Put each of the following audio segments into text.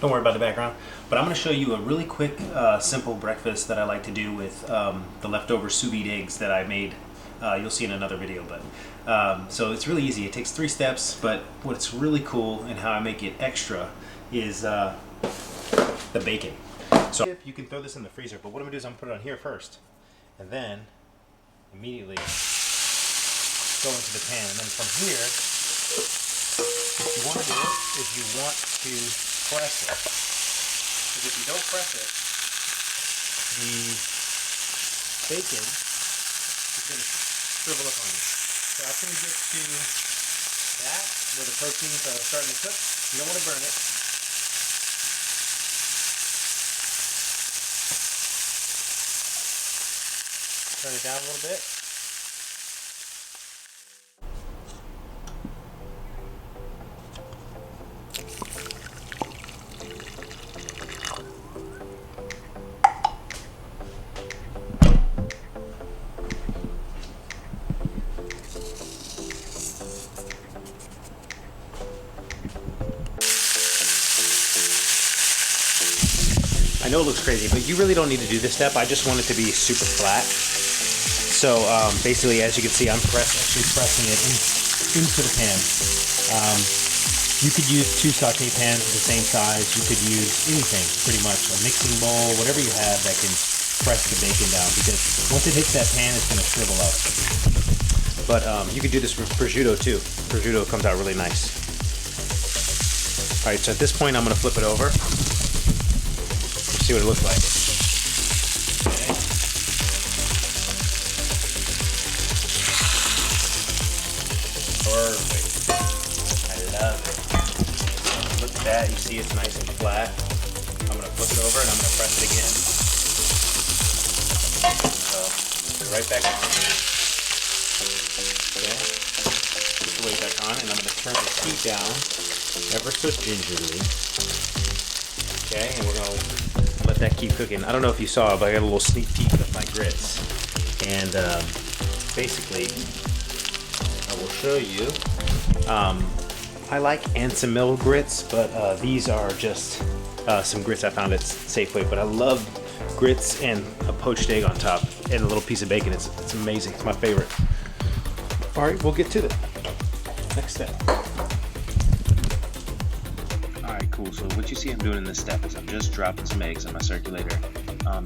Don't worry about the background, but I'm going to show you a really quick, simple breakfast that I like to do with the leftover sous vide eggs that I made. You'll see in another video, but so it's really easy. It takes 3 steps, but what's really cool and how I make it extra is the bacon. So you can throw this in the freezer, but what I'm going to do is I'm going to put it on here first, and then immediately go into the pan, and then from here, what you want to do is you want to press it, because if you don't press it, the bacon is going to shrivel up on you. So after you get to that, where the proteins are starting to cook, you don't want to burn it. Turn it down a little bit. I know it looks crazy, but you really don't need to do this step. I just want it to be super flat. So basically, as you can see, I'm actually pressing it into the pan. You could use 2 saute pans of the same size. You could use anything, pretty much, a mixing bowl, whatever you have that can press the bacon down, because once it hits that pan, it's going to shrivel up. But you could do this with prosciutto too. Prosciutto comes out really nice. All right, so at this point, I'm going to flip it over. See what it looks like. Okay. Perfect. I love it. Look at that. You see it's nice and flat. I'm going to flip it over and I'm going to press it again. So, right back on. Okay. Put the weight back on, and I'm going to turn the heat down ever so gingerly. Okay, and we're going to let that keep cooking. I don't know if you saw, but I got a little sneak peek of my grits. And basically, I will show you. I like Anson Mill grits, but these are just some grits I found at Safeway. But I love grits and a poached egg on top and a little piece of bacon. It's amazing. It's my favorite. All right, we'll get to the next step. Alright, cool. So what you see I'm doing in this step is I'm just dropping some eggs on my circulator.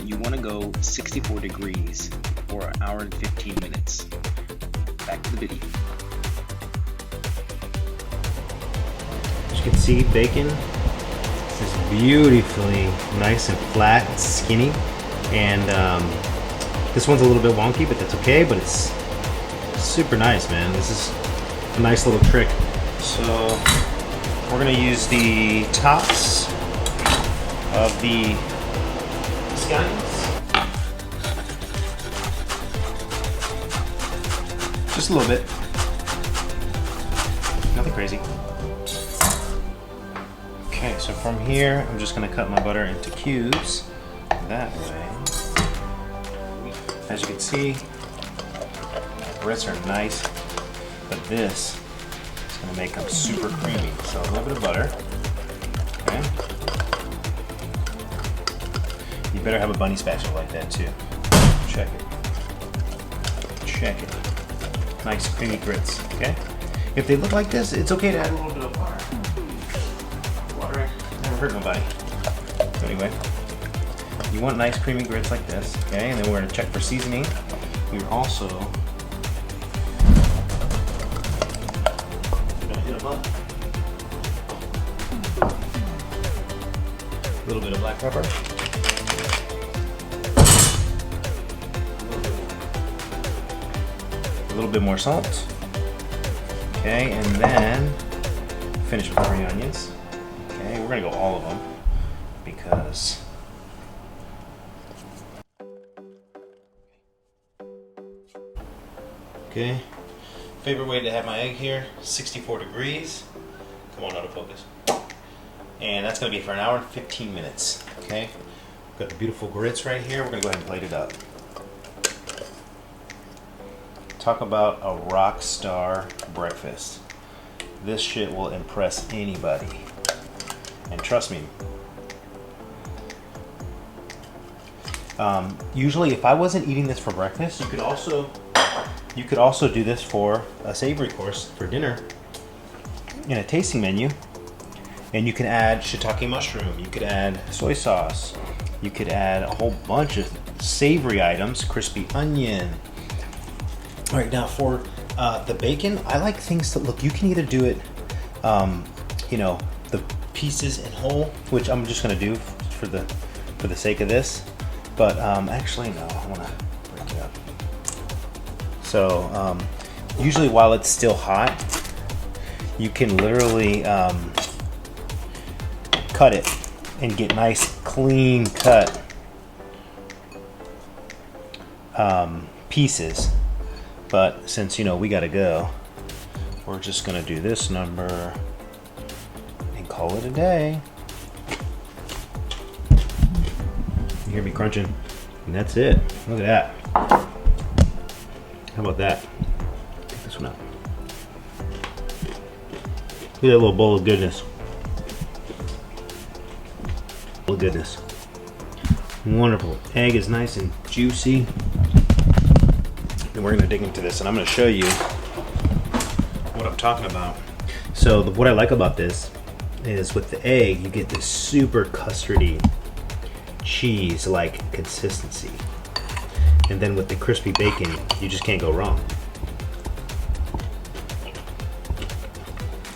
You want to go 64 degrees for 1 hour and 15 minutes. Back to the video. As you can see, bacon is beautifully nice and flat and skinny. And this one's a little bit wonky, but that's okay. But it's super nice, man. This is a nice little trick. So we're going to use the tops of the scallions. Just a little bit. Nothing crazy. Okay, so from here, I'm just going to cut my butter into cubes. That way. As you can see, the grits are nice, but this is going to make them super creamy. So a little bit of butter. Okay. You better have a bunny spatula like that too. Check it. Check it. Nice creamy grits. Okay. If they look like this, it's okay to add a little bit of water. Water never hurt nobody. So anyway, you want nice creamy grits like this. Okay, and then we're going to check for seasoning. We're also hit them up. A little bit of black pepper. A little bit more salt. Okay, and then finish with 3 onions. Okay, we're gonna go all of them. because okay. Favorite way to have my egg here, 64 degrees. Come on, autofocus. And that's gonna be for an hour and 15 minutes, okay? Got the beautiful grits right here. We're gonna go ahead and plate it up. Talk about a rock star breakfast. This shit will impress anybody. And trust me, usually if I wasn't eating this for breakfast, you could also do this for a savory course for dinner in a tasting menu. And you can add shiitake mushroom, you could add soy sauce, you could add a whole bunch of savory items, crispy onion. All right, now for the bacon, I like things that look, you can either do it, you know, the pieces in whole, which I'm just gonna do for the sake of this. But actually, no, I wanna break it up. So usually while it's still hot, you can literally cut it and get nice clean cut pieces. But since, you know, we gotta go, we're just gonna do this number and call it a day. You hear me crunching? And that's it. Look at that. How about that? Take this one out. Look at that little bowl of goodness. Bowl of goodness. Wonderful. Egg is nice and juicy. And we're gonna dig into this, and I'm gonna show you what I'm talking about. So what I like about this is with the egg, you get this super custardy cheese-like consistency. And then with the crispy bacon, you just can't go wrong.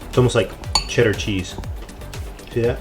It's almost like cheddar cheese. See that?